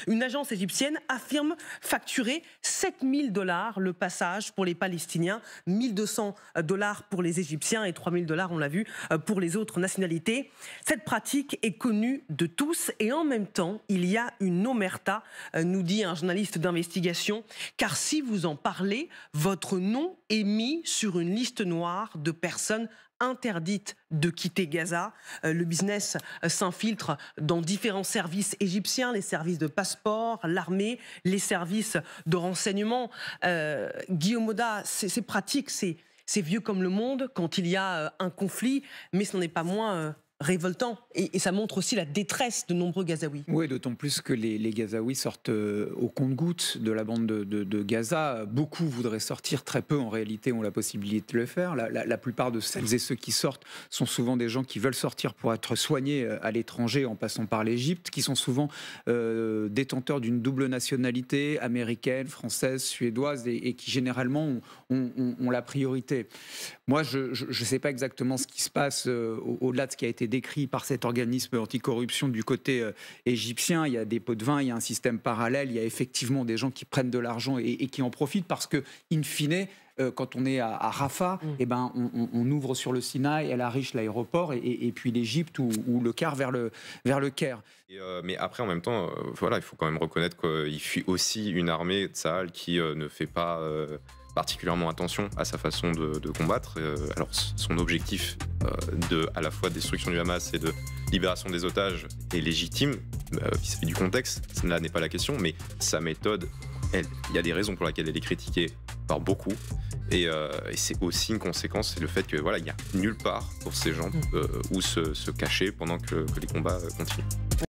Une agence égyptienne affirme facturer 7 000 $ le passage pour les Palestiniens, 1 200 $ pour les Égyptiens et 3 000 $, on l'a vu, pour les autres nationalités. Cette pratique est connue de tous et en même temps, il y a une omerta, nous dit un journaliste d'investigation, car si vous en parlez, votre nom est mis sur une liste noire de personnes interdites de quitter Gaza. Le business s'infiltre dans différents services égyptiens, les services de passeport, l'armée, les services de renseignement. Guillaume Oda, ces pratiques, c'est vieux comme le monde quand il y a un conflit, mais ce n'en est pas moins révoltant. Et ça montre aussi la détresse de nombreux Gazaouis. Oui, d'autant plus que les Gazaouis sortent au compte-gouttes de la bande de Gaza. Beaucoup voudraient sortir, très peu en réalité ont la possibilité de le faire. La plupart de celles et ceux qui sortent sont souvent des gens qui veulent sortir pour être soignés à l'étranger en passant par l'Égypte, qui sont souvent détenteurs d'une double nationalité, américaine, française, suédoise, et qui généralement ont la priorité. Moi, je ne sais pas exactement ce qui se passe au-delà de ce qui a été décrit par cet organisme anticorruption du côté égyptien. Il y a des pots de vin, il y a un système parallèle, il y a effectivement des gens qui prennent de l'argent et qui en profitent parce que, in fine, quand on est à Rafah, eh ben, on ouvre sur le Sinaï, El Arish, l'aéroport, et puis l'Égypte ou le Caire vers le Caire. Mais après, en même temps, voilà, il faut quand même reconnaître qu'il fuit aussi une armée de Tsahal qui ne fait pas particulièrement attention à sa façon de combattre. Alors, son objectif à la fois destruction du Hamas et de libération des otages est légitime vis-à-vis du contexte. Là n'est pas la question, mais sa méthode, il y a des raisons pour lesquelles elle est critiquée par beaucoup. Et c'est aussi une conséquence, c'est le fait que voilà, il n'y a nulle part pour ces gens où se cacher pendant que les combats continuent.